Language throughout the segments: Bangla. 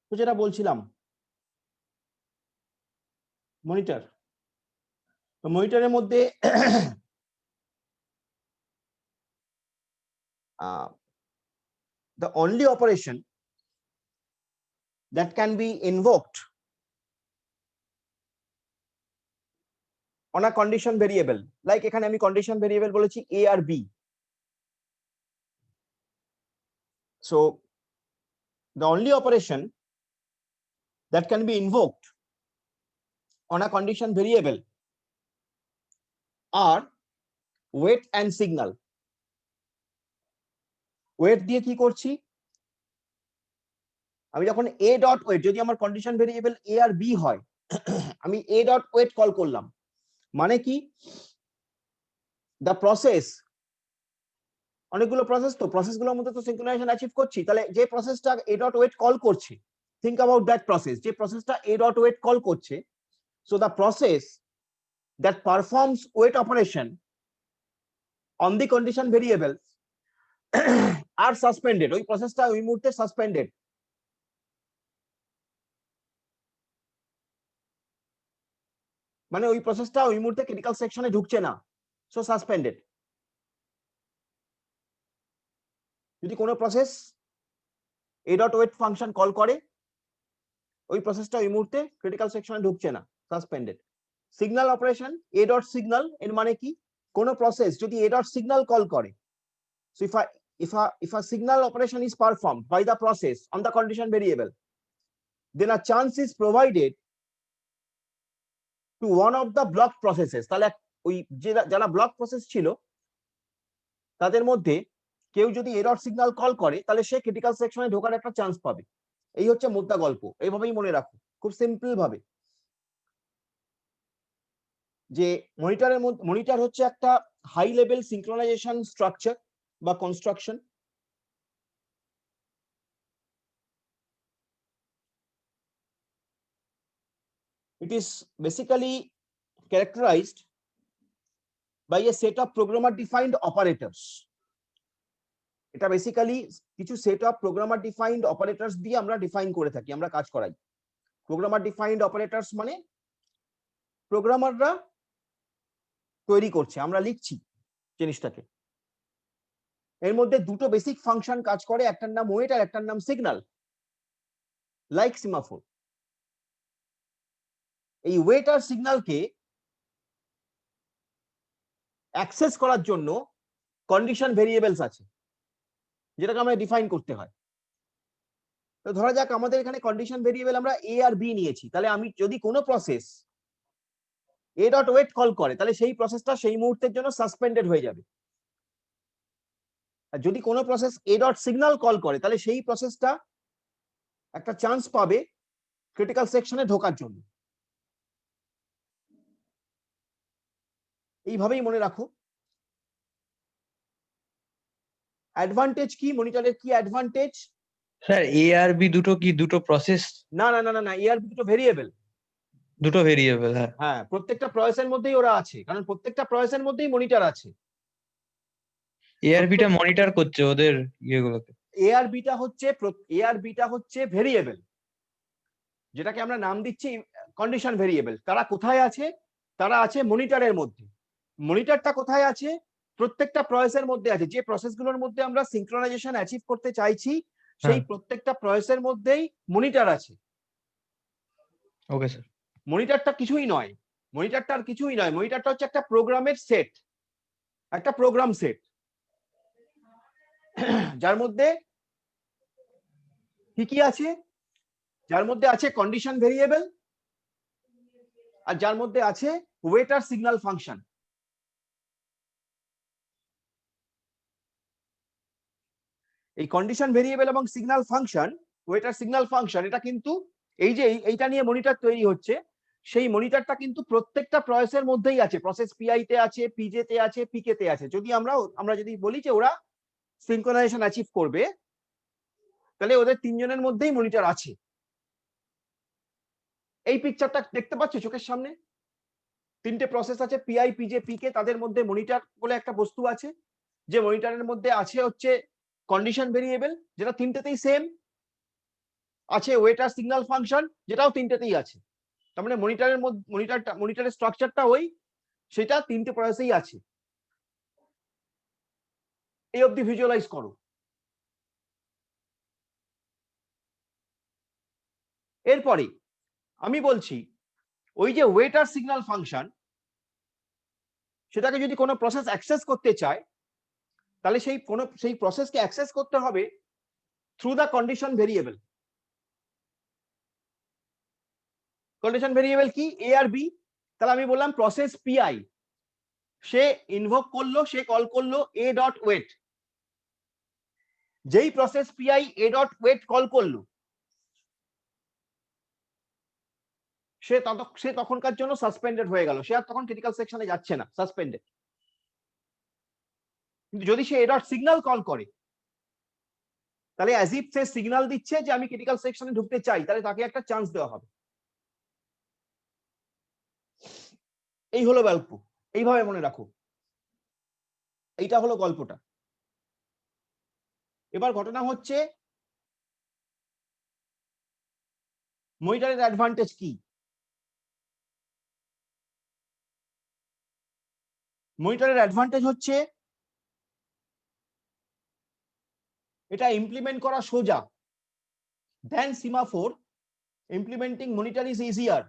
তো যেটা বলছিলাম মনিটর, তো মনিটরের মধ্যে the only operation that can be invoked on a condition variable, like এখানে আমি condition variable বলেছি a আর b, so the only operation that can be invoked on a condition variable are wait and signal. wait দিয়ে কি করছি, আমি যখন a ডট ওয়েট, যদি আমার কন্ডিশন ভেরিয়েবল a আর b হয়, আমি a ডট ওয়েট কল করলাম, মানে কি দ্য প্রসেস, অনেকগুলো প্রসেস, তো প্রসেসগুলোর মধ্যে তো সিনক্রোনাইজেশন অ্যাচিভ করছি, তাহলে যে প্রসেসটা a ডট ওয়েট কল করছে, থিংক অ্যাবাউট দ্যাট প্রসেস, যে প্রসেসটা a ডট ওয়েট কল করছে, so the process that performs wait operation on the condition variable are suspended, ওই প্রসেসটা ওই মুহূর্তে সাসপেন্ডেড, মানে ওই প্রসেসটা ওই মুহূর্তে ক্রিটিক্যাল সেকশনে ঢুকছে না, সো সাসপেন্ডেড। যদি কোনো process a dot wait function call করে, ওই প্রসেসটা ওই মুহূর্তে ক্রিটিক্যাল সেকশনে ঢুকছে না, suspended. Signal operation a dot signal, এর মানে কি কোনো প্রসেস যদি a ডট সিগন্যাল কল করে, so if a signal operation is performed by the process on the condition variable, then a chance is provided to one of the blocked processes, তাহলে ওই যারা ব্লক প্রসেস ছিল তাদের মধ্যে কেউ যদি a ডট সিগন্যাল কল করে, তাহলে সে ক্রিটিক্যাল সেকশনে ঢোকার একটা চান্স পাবে। এই হচ্ছে মোদ্দা গল্প, এইভাবেই মনে রাখো খুব সিম্পল ভাবে, যে মনিটরের মধ্যে, মনিটর হচ্ছে একটা হাই লেভেল সিনক্রোনাইজেশন স্ট্রাকচার বা construction. It is basically characterized by a set of programmer defined operators. এটা বেসিক্যালি কিছু set of programmer defined operators দিয়ে আমরা ডিফাইন করে থাকি, আমরা কাজ করাই। প্রোগ্রামার ডিফাইন্ড অপারেটরস মানে প্রোগ্রামাররা তৈরি করছে, আমরা লিখছি জিনিসটাকে। এর মধ্যে দুটো বেসিক ফাংশন কাজ করে, একটার নাম ওয়েট আর একটার নাম সিগন্যাল, লাইক সিমাফোর। এই ওয়েট আর সিগন্যালকে অ্যাক্সেস করার জন্য কন্ডিশন ভেরিয়েবলস আছে, যেটাকে আমরা ডিফাইন করতে হয়। তো ধরা যাক আমাদের এখানে কন্ডিশন ভেরিয়েবল আমরা a আর b নিয়েছি, তাহলে আমি যদি কোনো process a dot wait call করে, তাহলে সেই প্রসেসটা সেই মুহূর্তের জন্য সাসপেন্ডেড হয়ে যাবে। আর যদি কোনো process a dot signal call করে, তাহলে সেই প্রসেসটা একটা চান্স পাবে ক্রিটিক্যাল সেকশনে ঢোকার জন্য। এইভাবেই মনে রাখো। অ্যাডভান্টেজ কি, মনিটরের কি অ্যাডভান্টেজ? স্যার এ আর বি দুটো কি দুটো প্রসেস? না না না না, এ আর বি দুটো ভেরিয়েবল। দুটো ভেরিয়েবল, হ্যাঁ হ্যাঁ, প্রত্যেকটা প্রসেসের মধ্যেই ওরা আছে, কারণ প্রত্যেকটা প্রসেসের মধ্যেই মনিটর আছে। এআরবিটা মনিটর করছে ওদের ইয়েগুলোকে। এআরবিটা হচ্ছে ভেরিয়েবল, যেটাকে আমরা নাম দিচ্ছি কন্ডিশন ভেরিয়েবল। তারা কোথায় আছে? তারা আছে মনিটরের মধ্যে। মনিটরটা কোথায় আছে? প্রত্যেকটা প্রসেসের মধ্যে আছে। যে প্রসেসগুলোর মধ্যে আমরা সিনক্রোনাইজেশন অ্যাচিভ করতে চাইছি, সেই প্রত্যেকটা প্রসেসের মধ্যেই মনিটর আছে। Okay sir. মনিটরটা কিছুই নয়, মনিটরটা আর কিছুই নয়, মনিটরটা হচ্ছে একটা প্রোগ্রামের সেট, একটা প্রোগ্রাম সেট, যার মধ্যে কি কি আছে? যার মধ্যে আছে কন্ডিশন ভেরিয়েবল, আর যার মধ্যে আছে ওয়েট আর সিগন্যাল ফাংশন। এই কন্ডিশন ভেরিয়েবল এবং সিগন্যাল ফাংশন, ওয়েট আর সিগন্যাল ফাংশন, এটা কিন্তু এই যে এইটা নিয়ে মনিটর তৈরি হচ্ছে, সেই মনিটরটা কিন্তু প্রত্যেকটা প্রসেসের মধ্যেই আছে। প্রসেস পিআই তে আছে, পিজে তে আছে, পিকে তে আছে। যদি আমরা যদি বলি যে ওরা সিনক্রোনাইজেশন অ্যাচিভ করবে, তাহলে ওদের তিনজনের মধ্যেই মনিটর আছে। এই পিকচারটা দেখতে পাচ্ছ চোখের সামনে? তিনটে প্রসেস আছে, পিআই, পিজে, পিকে, তাদের মধ্যে মনিটর বলে একটা বস্তু আছে। যে মনিটরের মধ্যে আছে হচ্ছে কন্ডিশন ভেরিয়েবল, যেটা তিনটেতেই সেম। আছে ওয়েট আর সিগন্যাল ফাংশন, যেটাও তিনটেতেই আছে। তার মানে মনিটরের মধ্যে মনিটরের স্ট্রাকচারটা ওই, সেটা তিনটে প্রসেসেই আছে। এই অবধি ভিজুয়ালাইজ করো। এরপরে আমি বলছি ওই যে ওয়েট আর সিগন্যাল ফাংশন, সেটাকে যদি কোনো প্রসেস অ্যাক্সেস করতে চায়, তাহলে সেই প্রসেসকে অ্যাক্সেস করতে হবে through the condition variable. Condition variable কি? এ আর বি। তাহলে আমি বললাম প্রসেস পিআই, সে ইনভোক করলো, সে কল করলো এ ডট ওয়েট। যেই process PI a dot wait call করলো, সে তখনকার জন্য সাসপেন্ডেড হয়ে গেল, সে আর তখন ক্রিটিক্যাল সেকশনে যাচ্ছে না, সাসপেন্ডেড। কিন্তু যদি সে এ ডট সিগন্যাল কল করে, তাহলে অ্যাজ ইফ সে সিগন্যাল দিচ্ছে যে আমি ক্রিটিক্যাল সেকশনে ঢুকতে চাই, তাহলে তাকে একটা চান্স দেওয়া হবে। এই হলো গল্প, এইভাবে মনে রাখো, এইটা হলো গল্পটা। এবার ঘটনা হচ্ছে মনিটরের অ্যাডভান্টেজ কি? মনিটরের অ্যাডভান্টেজ হচ্ছে এটা ইমপ্লিমেন্ট করা সোজা। Then semaphore, implementing monitor is easier.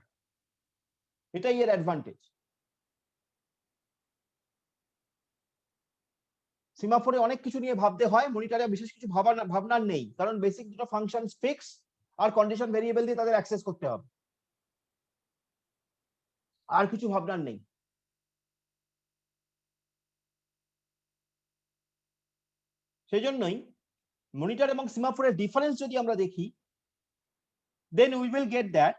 এটাই এর অ্যাডভান্টেজ। সিমাফোরে অনেক কিছু নিয়ে ভাবতে হয়, মনিটরে বিশেষ কিছু ভাবনার নেই, কারণ বেসিক দুটো ফাংশন ফিক্স আর কন্ডিশন ভেরিয়েবল দিয়ে তাদের অ্যাক্সেস করতে হবে, আর কিছু ভাবনার নেই। সেই জন্যই মনিটর এবং সিমাফোরের ডিফারেন্স যদি আমরা দেখি, then we will get that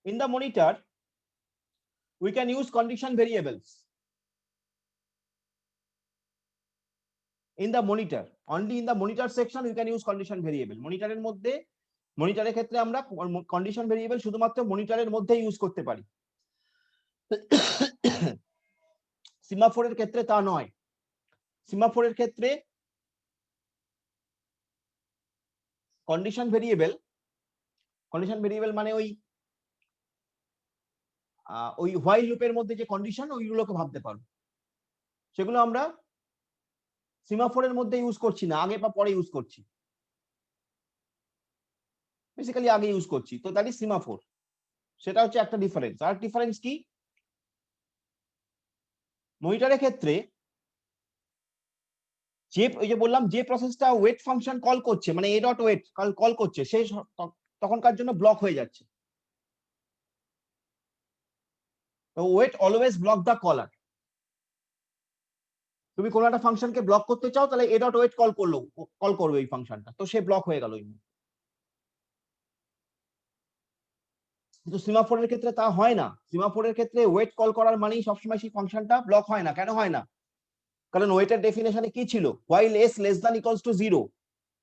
in the monitor we can use condition variables. In the monitor, only in the monitor section we can use condition variable. মনিটরের মধ্যে, মনিটরের ক্ষেত্রে আমরা কন্ডিশন ভেরিয়েবল শুধুমাত্র মনিটরের মধ্যে ইউজ করতে পারি। সিমাফোরের ক্ষেত্রে তা নয়। সিমাফোরের ক্ষেত্রে কন্ডিশন ভেরিয়েবল মানে ওই হোয়াইল লুপের মধ্যে যে কন্ডিশন, ওইগুলোকে ভাবতে পারবো। সেগুলো আমরা সিমাফোরের মধ্যে ইউজ করছি না, আগে বা পরে ইউজ করছি, বেসিক্যালি আগে ইউজ করছি। তো দ্যাট ইজ সিমাফোর। সেটা হচ্ছে একটা ডিফারেন্স। আর ডিফারেন্স কি? মনিটরের ক্ষেত্রে যে ওই যে বললাম, যে প্রসেসটা ওয়েট ফাংশন কল করছে, মানে এ ডট ওয়েট কল করছে, সে তখনকার জন্য ব্লক হয়ে যাচ্ছে। ওয়েট অলওয়েজ ব্লক দ্য কলার। তুমি কোনো একটা ফাংশনকে ব্লক করতে চাও, তাহলে এ ডট ওয়েট কল করবে ওই ফাংশনটা, তো সে ব্লক হয়ে গেল। কিন্তু সিমাফোরের ক্ষেত্রে তা হয় না। সিমাফোরের ক্ষেত্রে ওয়েট কল করার মানেই সবসময় সেই ফাংশনটা ব্লক হয় না। কেন হয় না? কারণ ওয়েটের ডেফিনেশনে কি ছিল? while s less than equals to 0,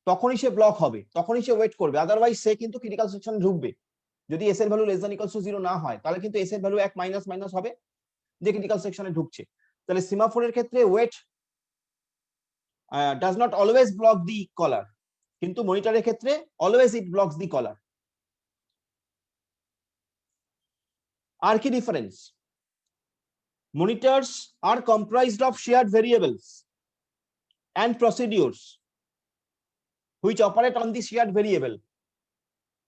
তখনই সে ব্লক হবে, তখনই সে ওয়েট করবে, আদারওয়াইজ সে কিন্তু ক্রিটিক্যাল সেকশনে ঢুকবে। যদি s এর value less than equals to 0 না হয়, তাহলে কিন্তু s এর ভ্যালু 1 মাইনাস মাইনাস হবে, যে ক্রিটিক্যাল সেকশনে ঢুকছে। তাহলে সিমাফোরের ক্ষেত্রে wait does not always block the caller, কিন্তু মনিটরের ক্ষেত্রে অলওয়েজ ইট ব্লকস দি কলার। আর কি difference? Monitors are comprised of shared variables and procedures which operate on the shared variable.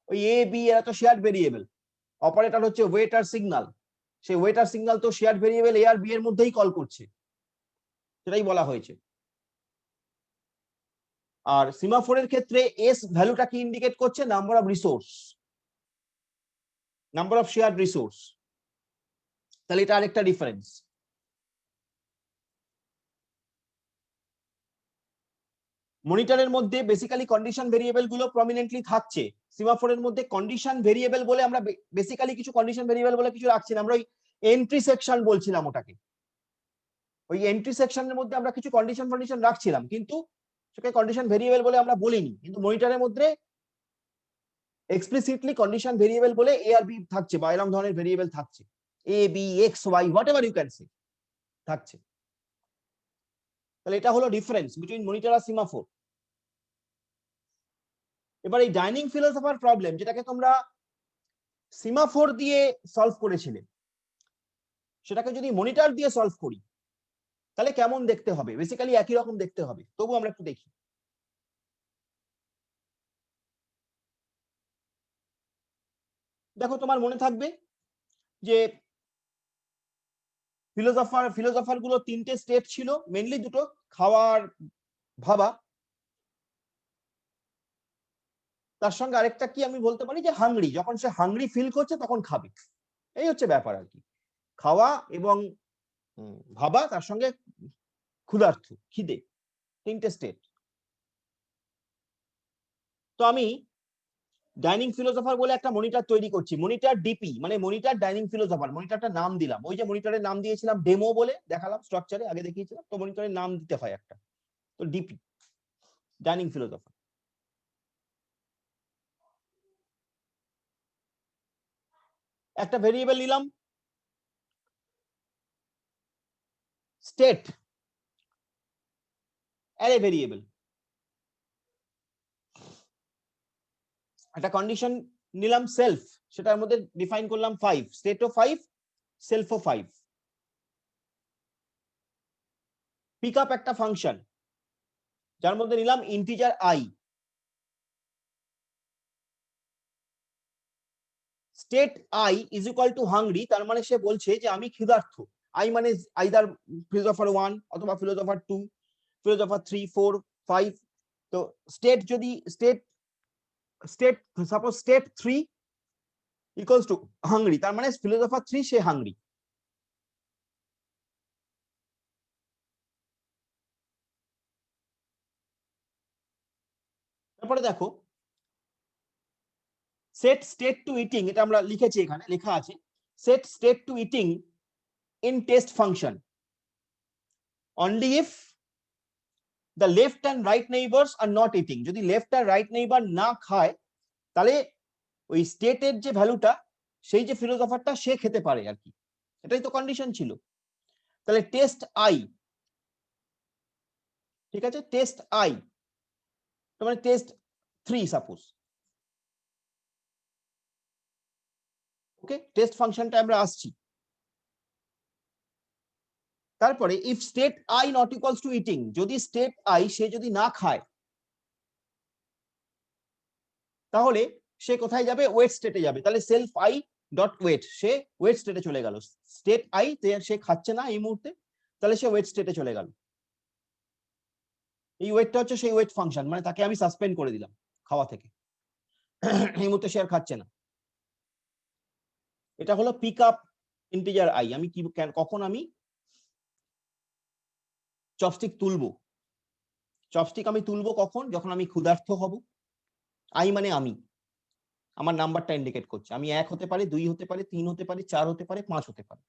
ওই এ বি এরা তো শেয়ার্ড ভেরিয়েবল, অপারেটর হচ্ছে ওয়েট আর সিগন্যাল। সেই ওয়েট আর সিগন্যাল তো শেয়ার্ড ভেরিয়েবল এ আর বি এর মধ্যেই কল করছে, সেটাই বলা হয়েছে। আর সিমাফোরের ক্ষেত্রে এস ভ্যালুটা কি ইন্ডিকেট করছে? Number of resource, number of shared resource. তাহলে এটা আরেকটা ডিফারেন্স। মনিটরের মধ্যে বেসিক্যালি কন্ডিশন ভেরিয়েবল গুলো প্রমিনেন্টলি থাকছে, সিমাফোরের মধ্যে কন্ডিশন ভেরিয়েবল বলে আমরা বেসিক্যালি কিছু কন্ডিশন ভেরিয়েবল বলে কিছু রাখছি না, আমরা ওই এন্ট্রি সেকশন বলছিলাম ওটাকে। ওই এন্ট্রি সেকশনের মধ্যে আমরা কিছু কন্ডিশন রাখছিলাম, কিন্তু সেটাকে কন্ডিশন ভেরিয়েবল বলে আমরা বলিনি। কিন্তু মনিটরের মধ্যে এক্সপ্লিসিটলি কন্ডিশন ভেরিয়েবল বলে এ আর বি থাকছে, বা এরকম ধরনের ভেরিয়েবল থাকছে, A B X Y whatever you can say থাকছে। তাহলে এটা হলো ডিফারেন্স বিটুইন মনিটর আর সিমাফোর। এবার এই ডাইনিং ফিলোসফার প্রবলেম যেটাকে তোমরা সিমাফোর দিয়ে সলভ করেছিলে, সেটাকে যদি মনিটর দিয়ে সলভ করি তাহলে কেমন দেখতে হবে? বেসিক্যালি একই রকম দেখতে হবে, তবু আমরা একটু দেখি। দেখো তোমার মনে থাকবে যে ফিলোসফার গুলো তিনটে স্টেট ছিল, মেনলি দুটো, খাওয়ার ভাবা, তার সঙ্গে আরেকটা কি আমি বলতে পারি যে হাংরি, যখন সে হাংরি ফিল করছে তখন খাবে। এই হচ্ছে ব্যাপার আর কি, খাওয়া এবং ভাবা, তার সঙ্গে ক্ষুধার্ত, খিদে, তিনটে স্টেট। তো আমি ডাইনিং ফিলোসফার বলে একটা মনিটর তৈরি করছি, মনিটর ডিপি মানে মনিটর ডাইনিং ফিলোসফার। মনিটরটা নাম দিলাম, ওই যে মনিটরের নাম দিয়েছিলাম ডেমো বলে দেখালাম, স্ট্রাকচারে আগে দেখিয়েছিলাম, তো মনিটরের নাম দিতে হয় একটা, তো ডিপি ডাইনিং ফিলোসফার। একটা ভেরিয়েবল নিলাম স্টেট, অ্যারে ভেরিয়েবল। একটা কন্ডিশন নিলাম সেলফ, সেটার মধ্যে ডিফাইন করলাম 5, স্টেটও 5, সেলফও 5। পিক আপ একটা ফাংশন যার মধ্যে নিলাম integer I. State I is equal to hungry, তার মানে সে বলছে যে আমি ক্ষুধার্ত। আই মানে আইদার ফিলোসফার 1 অথবা ফিলোসফার 2, ফিলোসফার 3, 4, 5। তো স্টেট যদি state suppose state 3 equals to hungry, তার মানে ফিলোসফার 3 সে হাংরি। তারপরে দেখো সেট স্টেট টু ইটিং, এটা আমরা লিখেছি, এখানে লেখা আছে set state to eating in test function only if the left and right neighbours are not eating. যদি লেফট আর রাইট নেইবার না খায় তাহলে ওই স্টেটের যে ভ্যালুটা, সেই যে ফিলোসফারটা সে খেতে পারে আর কি, এটাই তো কন্ডিশন ছিল। তাহলে টেস্ট আই, ঠিক আছে, টেস্ট আই মানে টেস্ট 3 সাপোজ, ওকে, টেস্ট ফাংশনটা আমরা আসছি। তারপরে if state I not equals to eating, যদি স্টেট আই সে যদি না খায় তাহলে সে কোথায় যাবে? ওয়েট স্টেটে যাবে। তাহলে সেলফ আই ডট ওয়েট, সে ওয়েট স্টেটে চলে গেল। স্টেট আই সে খাচ্ছে না এই মুহূর্তে, তাহলে সে ওয়েট স্টেটে চলে গেল। এই ওয়েটটা হচ্ছে সেই ওয়েট ফাংশন, মানে তাকে আমি সাসপেন্ড করে দিলাম খাওয়া থেকে, এই মুহূর্তে সে আর খাচ্ছে না। এটা হলো পিক আপ ইন্টিজার আই। আমি কি কখন আমি চপস্টিক তুলবো? চপস্টিক আমি তুলবো কখন? যখন আমি ক্ষুধার্ত হব। আই মানে আমি, আমার নাম্বারটা ইন্ডিকেট করছে, আমি 1 হতে পারে, 2 হতে পারে, 3 হতে পারে, 4 হতে পারে, 5 হতে পারে।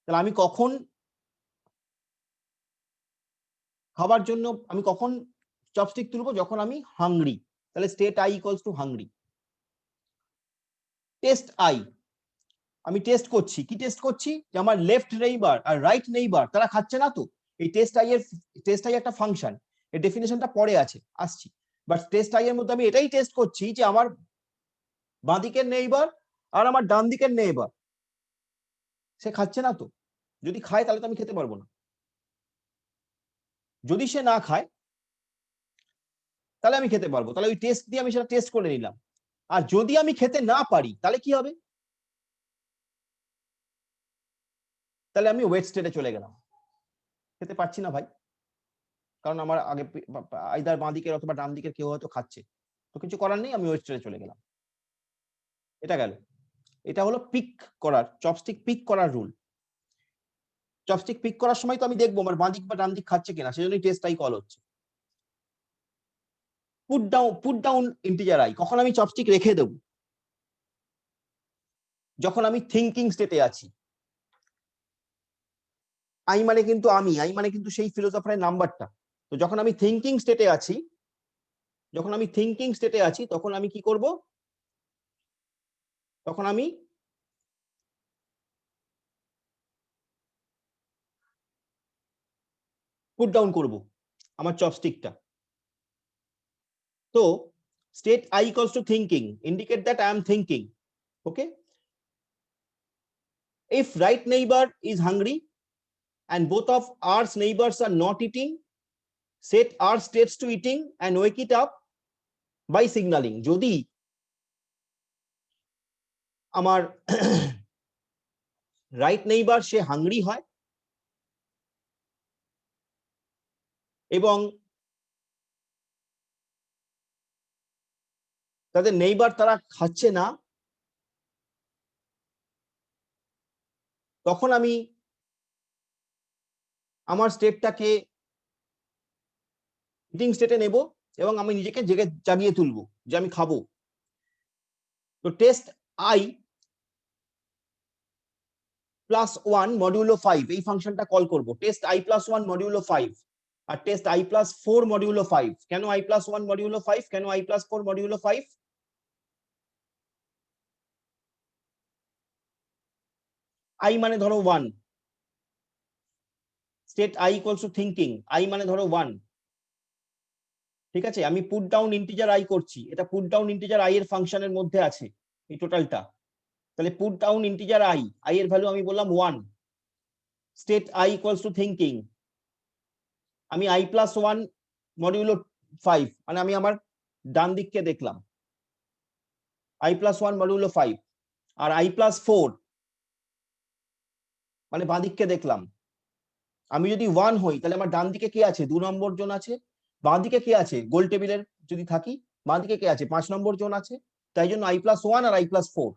তাহলে আমি কখন খাবার জন্য, আমি কখন চপস্টিক তুলবো? যখন আমি হাংরি। তাহলে state I equals to hungry. Test I, আমি টেস্ট করছি, কি টেস্ট করছি? যে আমার লেফট নেইবার আর রাইট নেইবার তারা খাচ্ছে না তো। এই টেস্ট আই একটা ফাংশন, এর ডেফিনেশনটা পরে আছে, আসছি। বাট টেস্ট আই এর মধ্যে আমি এটাই টেস্ট করছি যে আমার বাঁ দিকের নেইবার আর আমার ডান দিকের নেইবার সে খাচ্ছে না তো। যদি খায় তাহলে তো আমি খেতে পারবো না। যদি সে না খায় তাহলে আমি খেতে পারবো। তাহলে ওই টেস্ট দিয়ে আমি সেটা টেস্ট করে নিলাম। আর যদি আমি খেতে না পারি তাহলে কি হবে? তাহলে আমি ওয়েট স্টেটে চলে গেলাম, খেতে পারছি না ভাই, কারণ আমার আগে আইদার বাঁ দিকের অথবা ডান দিকের কেউ হয়তো খাচ্ছে, তো কিছু করার নেই, আমি ওয়েট স্টেটে চলে গেলাম। এটা গেল। এটা হলো পিক করার, চপস্টিক পিক করার রুল। চপস্টিক পিক করার সময় তো আমি দেখবো আমার বাঁ দিক বা ডান দিক খাচ্ছে কিনা, সেজন্যই টেস্ট আই কল হচ্ছে। পুট ডাউন ইন্টিজার আই, কখন আমি চপস্টিক রেখে দেবো? যখন আমি থিঙ্কিং স্টেটে আছি। আই মানে কিন্তু আমি, আই মানে কিন্তু সেই ফিলোসফারের নাম্বারটা। তো যখন আমি থিঙ্কিং স্টেটে আছি, তখন আমি কি করব? তখন আমি পুট ডাউন করব আমার চপস্টিকটা। So state I equals to thinking, indicate that I am thinking. Okay, if right neighbor is hungry and both of our neighbors are not eating, set our states to eating and wake it up by signaling. যদি আমার রাইট নেইবার সে হাংরি হয় এবং তাদের নেইবার তারা খাচ্ছে না, তখন আমি আমার স্টেটটাকে ইটিং স্টেটে নেব এবং আমি নিজেকে জাগিয়ে তুলবো যে আমি খাবো। তো টেস্ট আই প্লাস 1 মডিউলো 5 এই ফাংশনটা কল করব, টেস্ট আই প্লাস 1 মডিউলো 5 আর টেস্ট আই প্লাস 4 মডিউলো 5। কেন আই প্লাস 1 মডিউলো 5, কেন আই প্লাস 4 মডিউলো 5? আই মানে ধরো 1, state I equals to thinking, I মানে ধরো 1, ঠিক আছে? আমি পুট ডাউন ইন্টিজার আই করছি, এটা পুট ডাউন ইন্টিজার আই এর ফাংশনের মধ্যে আছে এই টোটালটা। তাহলে put down integer I, I এর ভ্যালু আমি বললাম 1, state I equals to thinking, আমি আই প্লাস 1 মডিউলো 5 মানে আমি আমার ডান দিককে দেখলাম, আই প্লাস 1 মডিউলো 5, আর আই প্লাস 4 মানে বাঁ দিককে দেখলাম। আমি যদি 1 হই তাহলে আমার ডান দিকে কে আছে? 2 নম্বর জন আছে। বাঁ দিকে কে আছে? গোল টেবিলের যদি থাকি বাঁ দিকে কে আছে? 5 নম্বর জন আছে। তাই জন্য আই প্লাস 1 আর আই প্লাস 4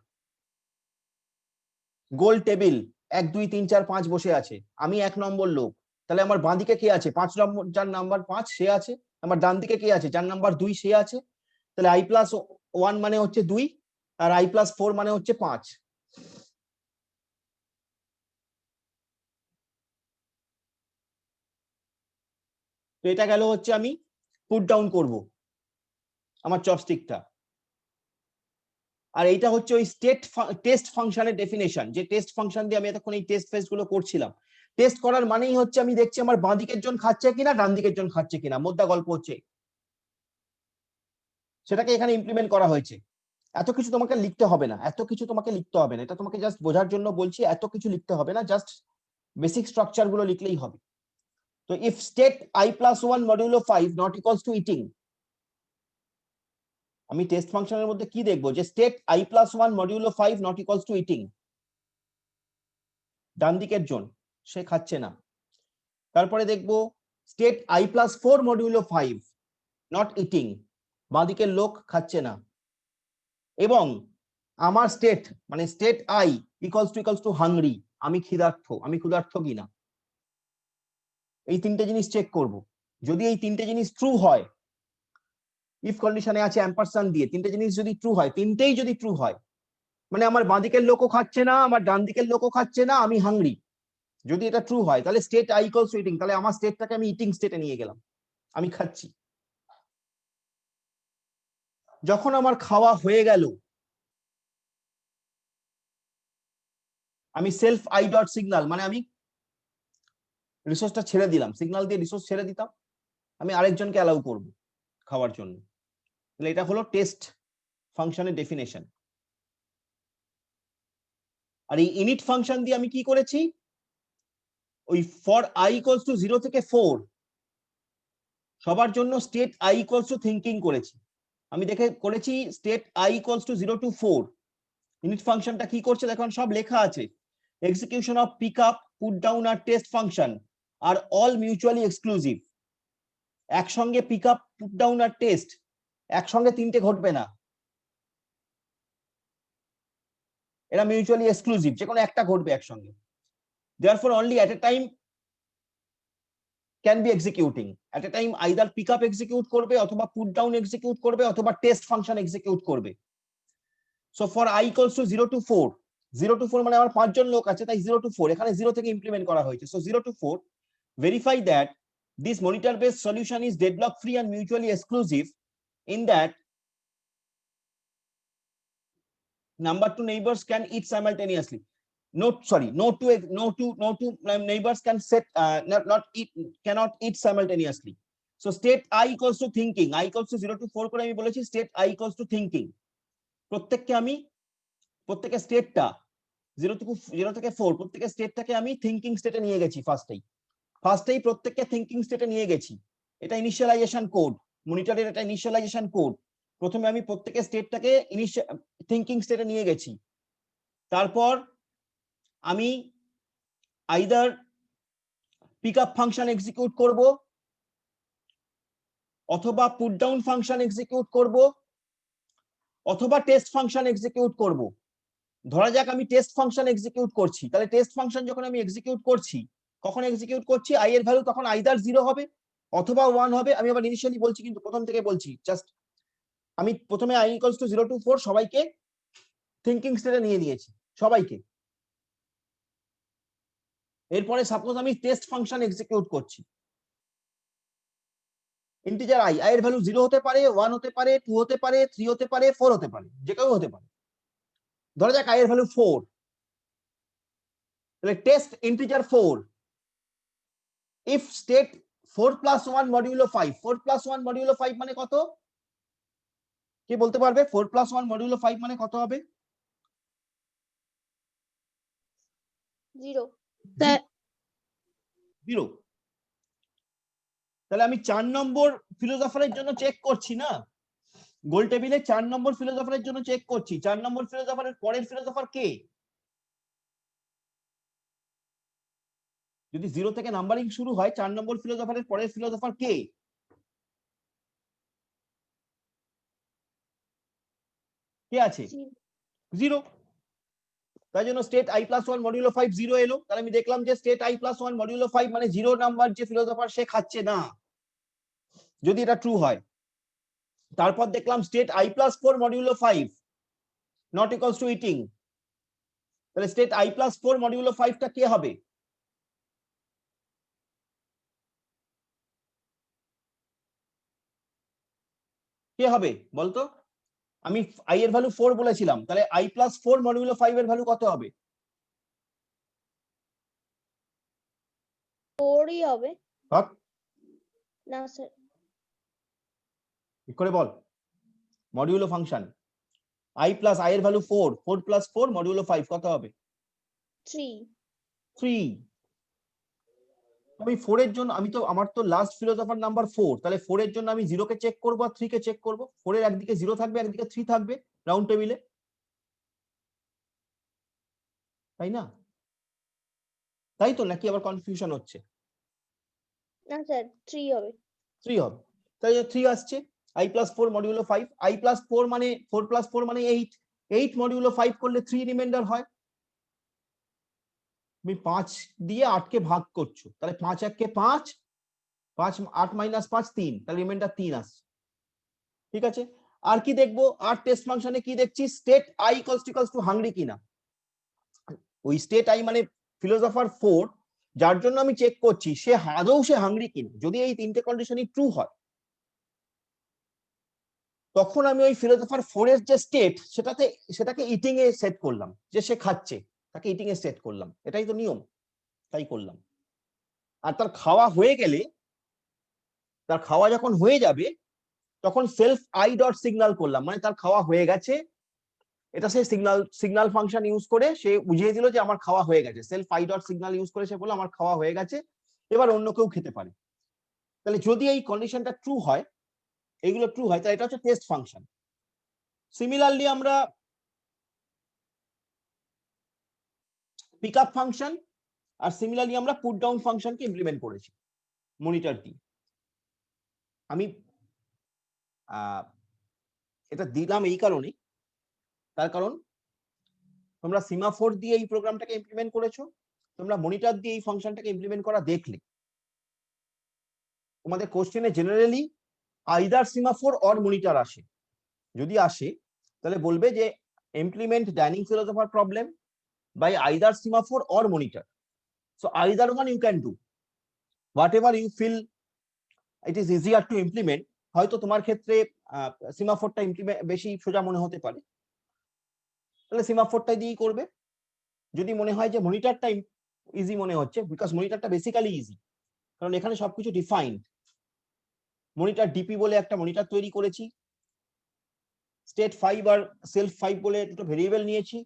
গোল টেবিল 1 2 3 4 5 বসে আছে, আমি 1 নম্বর লোক, তাহলে আমার বাঁ দিকে কে আছে? 5 নম্বর, যার নাম্বার 5 সে আছে। আমার ডান দিকে কে আছে? যার নাম্বার 2 সে আছে। তাহলে আই প্লাস 1 মানে হচ্ছে 2 আর আই প্লাস 4 মানে হচ্ছে 5। তো এটা গেল হচ্ছে আমি পুট ডাউন করব আমার চপস্টিকটা। আর এইটা হচ্ছে ওই টেস্ট ফাংশনের ডেফিনেশন, যে টেস্ট ফাংশন দিয়ে আমি এতক্ষণ এই টেস্ট ফেজ গুলো করছিলাম। টেস্ট করার মানেই হচ্ছে আমি দেখছি আমার বাঁ দিকের জন খাচ্ছে কিনা, ডান দিকের জন খাচ্ছে কিনা, মোদ্দা গল্প হচ্ছে সেটাকে এখানে ইমপ্লিমেন্ট করা হয়েছে। এত কিছু তোমাকে লিখতে হবে না, এত কিছু তোমাকে লিখতে হবে না, এটা তোমাকে জাস্ট বোঝার জন্য বলছি, এত কিছু লিখতে হবে না, জাস্ট বেসিক স্ট্রাকচার গুলো লিখলেই হবে। তো if state I plus 1 modulo 5 not equals to eating, আমি টেস্ট ফাংশনের মধ্যে কি দেখবো? যে state I plus 1 modulo 5 not equals to eating, ডান দিকের জন সে খাচ্ছে না। তারপরে দেখবো state I plus 4 modulo 5 not eating, বাঁ দিকের লোক খাচ্ছে না। এবং আমার স্টেট মানে state I equals to hungry, আমি ক্ষুধার্ত কিনা, এই তিনটে জিনিস চেক করব। যদি এই তিনটে জিনিস ট্রু হয়, ইফ কন্ডিশনে আছে অ্যাম্পারসান্ড দিয়ে, তিনটে জিনিস যদি ট্রু হয়, তিনটেই যদি ট্রু হয়, মানে আমার বাঁ দিকের লোকও খাচ্ছে না, আমার ডান দিকের লোকও খাচ্ছে না, আমি হাংরি, যদি এটা ট্রু হয় তাহলে state I equals to eating, তাহলে আমার স্টেটটাকে আমি ইটিং স্টেটে নিয়ে গেলাম, আমি খাচ্ছি। যখন আমার খাওয়া হয়ে গেল, আমি সেলফ আই ডট সিগন্যাল, মানে আমি রিসোর্সটা ছেড়ে দিলাম, সিগন্যাল দিয়ে রিসোর্স ছেড়ে দিতাম, আমি আরেকজনকে অ্যালাউ করব খাওয়ার জন্য। তাহলে এটা হলো টেস্ট ফাংশনের ডেফিনেশন। আর এই ইনিট ফাংশন দিয়ে আমি কি করেছি? ওই ফর আই ইকুয়ালস টু 0 থেকে 4 সবার জন্য state I equals to thinking করেছি। আমি দেখে করেছি state I equals to 0 to 4। Init ফাংশনটা কি করছে দেখুন, সব লেখা আছে, execution of pick up, put down আর টেস্ট ফাংশন আর অল মিউচুয়ালি এক্সক্লুসিভ। একসঙ্গে পিক আপ, পুট ডাউন আর টেস্ট একসঙ্গে তিনটে ঘটবে না, এরা মিউচুয়ালি এক্সক্লুসিভ, যে কোনো একটা ঘটবে একসঙ্গে। therefore only at a time can be executing, at a time either pick up execute করবে অথবা put down execute করবে অথবা test function execute করবে। so for I equals to 0 to 4, 0 to 4 মানে আমার 5 জন লোক আছে, তাই 0 to 4 এখানে 0 থেকে ইমপ্লিমেন্ট করা হয়েছে। so 0 to 4 verify that this monitor based solution is deadlock free and mutually exclusive in that number two neighbors can eat simultaneously. No two neighbors can set cannot eat simultaneously. So state I equals two thinking, I equals to 0 to 4 করে আমি বলেছি state I equals two thinking. প্রত্যেককে স্টেটটা 0 থেকে 4 প্রত্যেককে স্টেটটাকে আমি থিঙ্কিং স্টেটে নিয়ে গেছি ফার্স্টেই প্রত্যেককে থিঙ্কিং স্টেটে নিয়ে গেছি। এটা ইনিশিয়ালাইজেশন কোড, মনিটরের এটা ইনিশিয়ালাইজেশন কোড। প্রথমে আমি প্রত্যেকের স্টেটটাকে থিঙ্কিং স্টেটে নিয়ে গেছি। তারপর আমি আইদার পিকআপ ফাংশন এক্সিকিউট করব, অথবা পুট ডাউন ফাংশন এক্সিকিউট করব, অথবা টেস্ট ফাংশন এক্সিকিউট করব। ধরা যাক আমি টেস্ট ফাংশন এক্সিকিউট করছি, তাহলে টেস্ট ফাংশন যখন আমি এক্সিকিউট করছি, কখন এক্সিকিউট করছি, আই এর ভ্যালু তখন আইদার 0 হবে অথবা 1 হবে। আমি আবার ইনিশিয়ালি বলছি, কিন্তু প্রথম থেকে বলছি, জাস্ট আমি প্রথমে i ইকুয়ালস টু 0 to 4 সবাইকে থিঙ্কিং স্টেটে নিয়ে নিয়েছি, সবাইকে। এরপরে সাপোজ আমি টেস্ট ফাংশন এক্সিকিউট করছি, ইন্টিজার আই এর ভ্যালু 0 হতে পারে, 1 হতে পারে, 2 হতে পারে, 3 হতে পারে, 4 হতে পারে, যে কেউ হতে পারে। ধরা যাক আই এর ভ্যালু 4, তাহলে test integer 4 if state 4 + 1 modulo 5, 4 + 1 modulo 5 মানে কত? কে বলতে পারবে 4 + 1 মডিউলো 5 মানে কত হবে? 0 0। তাহলে আমি 4 নম্বর ফিলোসফারের জন্য চেক করছি না, গোল টেবিলে 4 নম্বর ফিলোসফারের জন্য চেক করছি। 4 নম্বর ফিলোসফারের পরের ফিলোসফার কে? যদি 0 থেকে নাম্বারিং শুরু হয়, 4 নম্বর ফিলোসফারের পরের ফিলোসফার কে? কে আছে? 0। তাই জন্য স্টেট i + 1 মডিউলো 5 0 এলো। তাহলে আমি দেখলাম যে স্টেট i + 1 মডিউলো 5 মানে 0 নাম্বার যে ফিলোসফার সে খাচ্ছে না, যদি এটা ট্রু হয়। তারপর দেখলাম state i + 4 modulo 5 not equals to eating, তাহলে স্টেট i + 4 মডিউলো 5 টা কে হবে? কে হবে বলতো? আমি i এর ভ্যালু 4 বলেছিলাম, তাহলে i + 4 মডিউলো 5 এর ভ্যালু কত হবে? 4ই হবে হক না স্যার। ঠিক করে বল। মডিউলো ফাংশন i এর ভ্যালু 4, 4 + 4 মডিউলো 5 কত হবে? 3 আমি 4 এর জন্য, আমার তো লাস্ট ফিলোসফার নাম্বার 4, তাহলে 4 এর জন্য আমি 0 কে চেক করব আর 3 কে চেক করব। 4 এর একদিকে 0 থাকবে, একদিকে 3 থাকবে রাউন্ড টেবিলে, তাই না? তাই তো, নাকি আবার কনফিউশন হচ্ছে? না স্যার 3 হবে। 3 হবে, তাই 3 আসছে। i + 4 মডিউলো 5, i + 4 মানে 4 + 4 মানে 8, 8 মডিউলো 5 করলে 3 রিমাইন্ডার হয়। তুমি 5 দিয়ে 8 কে ভাগ করছো, তাহলে 5 1 কে 5, 5 8 - 5 3, তাহলে রিমাইন্ডার 3 আসছে। ঠিক আছে, আর কি দেখবো? আর টেস্ট ফাংশনে কি দেখছি? স্টেট i = হাংরি কিনা। ওই স্টেট আই মানে ফিলোসফার 4 যার জন্য আমি চেক করছি, সে হাংরি কিনা। যদি এই তিনটে কন্ডিশনই ট্রু হয়, তখন আমি ওই ফিলোসফার 4 এর যে স্টেট সেটাকে ইটিং এ সেট করলাম, যে সে খাচ্ছে, তাকে ইটিং এ সেট করলাম। এটাই তো নিয়ম, তাই করলাম। আর তার খাওয়া হয়ে গেলে, তার খাওয়া যখন হয়ে যাবে, তখন সেলফ আই ডট সিগন্যাল করলাম, মানে তার খাওয়া হয়ে গেছে। এটা সে সিগন্যাল ফাংশন ইউজ করে সে বুঝিয়ে দিল যে আমার খাওয়া হয়ে গেছে। Self I dot signal use করে সে বলল আমার খাওয়া হয়ে গেছে, এবার অন্য কেউ খেতে পারে। তাহলে যদি এই কন্ডিশনটা ট্রু হয়, এইগুলো ট্রু হয়, তাহলে এটা হচ্ছে টেস্ট ফাংশন। সিমিলারলি আমরা পিকআপ ফাংশন আর সিমিলারলি আমরা পুট ডাউন ফাংশনকে ইমপ্লিমেন্ট করেছি মনিটর দিয়ে। আমি এটা দিলাম এই কারণে, তার কারণ তোমরা সিমাফোর দিয়ে এই প্রোগ্রামটাকে ইমপ্লিমেন্ট করেছো, তোমরা মনিটর দিয়ে এই ফাংশনটাকে ইমপ্লিমেন্ট করা দেখলে। তোমাদের কোশ্চেনে generally either semaphore or monitor আসে। যদি আসে তাহলে বলবে যে implement dining philosopher problem by either semaphore or monitor. So either one you can do, whatever you feel it is easier to implement. হয়তো তোমার ক্ষেত্রে সিমাফোরটা ইমপ্লিমেন্ট বেশি সোজা মনে হতে পারে, তাহলে সিমাফোরটা দিয়েই করবে। যদি মনে হয় যে মনিটরটা ইজি মনে হচ্ছে, বিকজ মনিটরটা বেসিক্যালি ইজি, কারণ এখানে সবকিছু ডিফাইন্ড। মনিটর ডিপি বলে একটা মনিটর তৈরি করেছি, স্টেট 5 আর সেলফ 5 বলে দুটো ভেরিয়েবল নিয়েছি,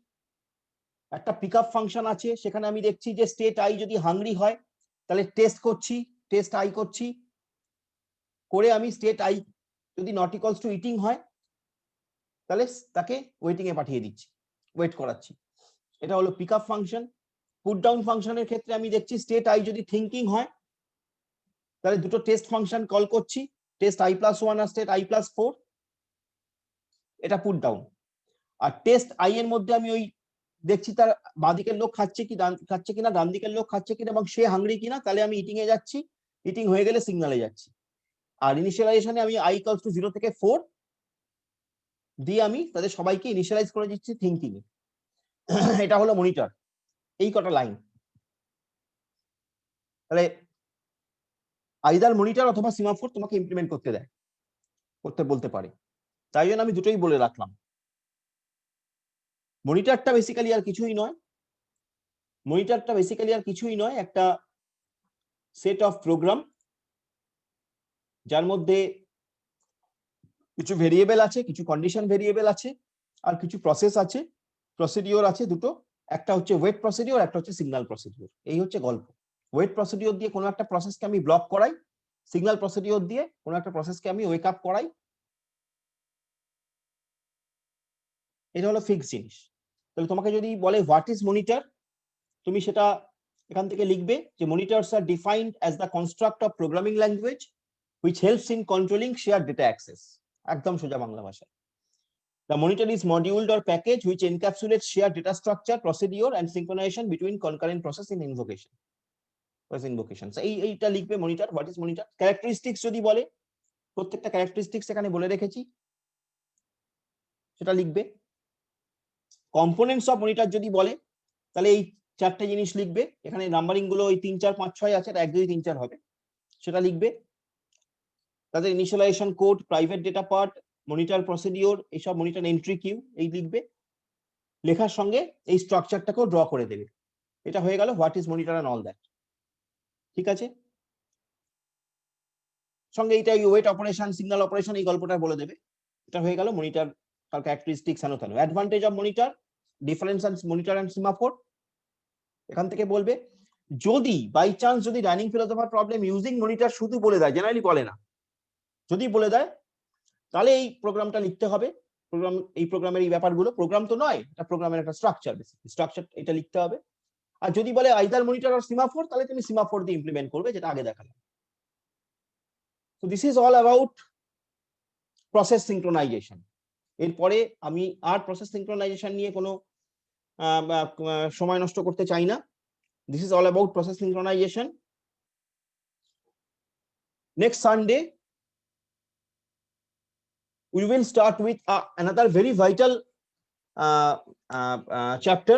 একটা পিকআপ ফাংশন আছে, সেখানে আমি দেখছি যে স্টেট আই যদি হাংরি হয় তাহলে টেস্ট করছি, টেস্ট আই করছি, করে আমি স্টেট আই যদি নট ইকুয়ালস টু ইটিং হয় তাহলে তাকে ওয়েটিং এ পাঠিয়ে দিচ্ছি, ওয়েট করাচ্ছি। এটা হলো পিকআপ ফাংশন। পুট ডাউন ফাংশনের ক্ষেত্রে আমি দেখছি স্টেট আই যদি থিঙ্কিং হয় তাহলে দুটো টেস্ট ফাংশন কল করছি, টেস্ট আই প্লাস 1 আর স্টেট আই প্লাস 4, এটা পুট ডাউন। আর টেস্ট আই এর মধ্যে আমি ওই দেখছি তার বাঁদিকের লোক খাচ্ছে কিনা, ডান দিকের লোক খাচ্ছে কিনা এবং সে হাংরি কিনা, তাহলে আমি ইটিং এ যাচ্ছি, ইটিং হয়ে গেলে সিগনালে যাচ্ছি। আর ইনিশিয়ালাইজেশনে আমি আই ইকুয়ালস টু 0 থেকে 4 দিয়ে আমি তাদের সবাইকে ইনিশিয়ালাইজ করে দিচ্ছি থিঙ্কিং এ। এটা হলো মনিটর, এই কটা লাইন। তাহলে আইদার মনিটর অথবা সিমাফোর তোমাকে ইমপ্লিমেন্ট করতে দেয়, করতে বলতে পারে, তাই জন্য আমি দুটোই বলে রাখলাম। মনিটরটা বেসিক্যালি আর কিছুই নয়, মনিটরটা বেসিক্যালি আর কিছুই নয়, একটা সেট অফ প্রোগ্রাম যার মধ্যে কিছু ভেরিয়েবল আছে, কিছু কন্ডিশন ভেরিয়েবল আছে, আর কিছু প্রসেস আছে, প্রসিডিওর আছে দুটো, একটা হচ্ছে ওয়েট প্রসিডিওর, একটা হচ্ছে সিগন্যাল প্রসিডিওর। এই হচ্ছে গল্প। ওয়েট প্রসিডিওর দিয়ে কোনো একটা প্রসেসকে আমি ব্লক করাই, সিগন্যাল প্রসিডিওর দিয়ে কোনো একটা প্রসেসকে আমি ওয়েক আপ করাই। এটা হলো ফিক্স জিনিস। তাহলে তোমাকে যদি বলে হোয়াট ইজ মনিটর, তুমি সেটা এখান থেকে লিখবে যে monitors are defined as the construct of programming language which helps in controlling shared data access. একদম সোজা বাংলা ভাষায়। The monitor is moduled or package which encapsulates shared data structure, procedure and synchronization between concurrent process in invocation. এইটা লিখবে monitor, what is monitor. Characteristics যদি বলে, প্রত্যেকটা ক্যারেক্টারিস্টিক্স এখানে বলে রেখেছি, সেটা লিখবে। কম্পোনেন্টস অফ মনিটর যদি বলে তাহলে এই চারটে জিনিস লিখবে, এখানে নাম্বারিং গুলো ওই 3 4 5 6 আছে, 1 2 3 4 হবে, সেটা লিখবে। তাদের initialization code, private data part, monitor procedure, এইসব মনিটর এন্ট্রি কিউ, এই লিখবে। লেখার সঙ্গে এই স্ট্রাকচারটাকেও ড্র করে দেবে। এটা হয়ে গেল what is monitor and all that. ঠিক আছে, সঙ্গে এইটা ওয়েট অপারেশন, সিগন্যাল অপারেশন, এই গল্পটা বলে দেবে। এটা হয়ে গেল মনিটর তার ক্যারেক্টারিস্টিক্স আনো তানো। Advantage of monitor, difference of monitor and semaphore, এখান থেকে বলবে। যদি বাই চান্স যদি running philosopher problem using monitor শুধু বলে দেয়, জেনারেলি বলে না, যদি বলে দেয় তাহলে এই প্রোগ্রামটা লিখতে হবে। প্রোগ্রাম, এই প্রোগ্রামের এই ব্যাপারগুলো, প্রোগ্রাম তো নয়, এটা প্রোগ্রামের একটা স্ট্রাকচার, বেসিক্যালি স্ট্রাকচার এটা লিখতে হবে। আর যদি বলে আইদার মনিটর আর সিমাফোর, তাহলে তুমি সিমাফোর দিয়ে ইমপ্লিমেন্ট করবে, যেটা আগে দেখালাম। So this is all about process synchronisation. এরপরে আমি আর প্রসেস সিঙ্ক্রোনাইজেশন নিয়ে কোনো সময় নষ্ট করতে চাই না। This is all about process synchronisation. Next Sunday we will start with another very vital chapter,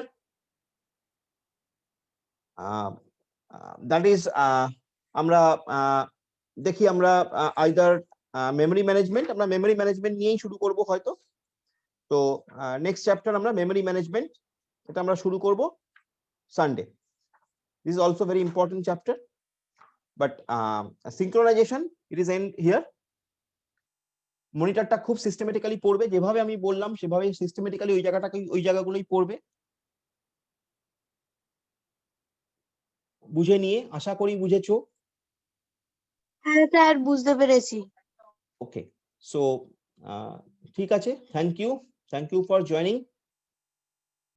that is আমরা দেখি আমরা either memory management, আমরা memory management নিয়েই শুরু করব হয়তো। তো নেক্সট চ্যাপ্টার আমরা memory management, এটা আমরা শুরু করব Sunday. This is also very important chapter, but synchronization, it is end here. মনিটরটা খুব সিস্টেমেটিক্যালি পড়বে, যেভাবে আমি বললাম সেভাবে সিস্টেমেটিক্যালি ওই জায়গাটাকে, ওই জায়গাগুলোই পড়বে। বুঝে নিয়ে, আশা করি বুঝেছো। হ্যাঁ স্যার, বুঝতে পেরেছি। ওকে, সো ঠিক আছে, থ্যাংক ইউ ফর জয়েনিং।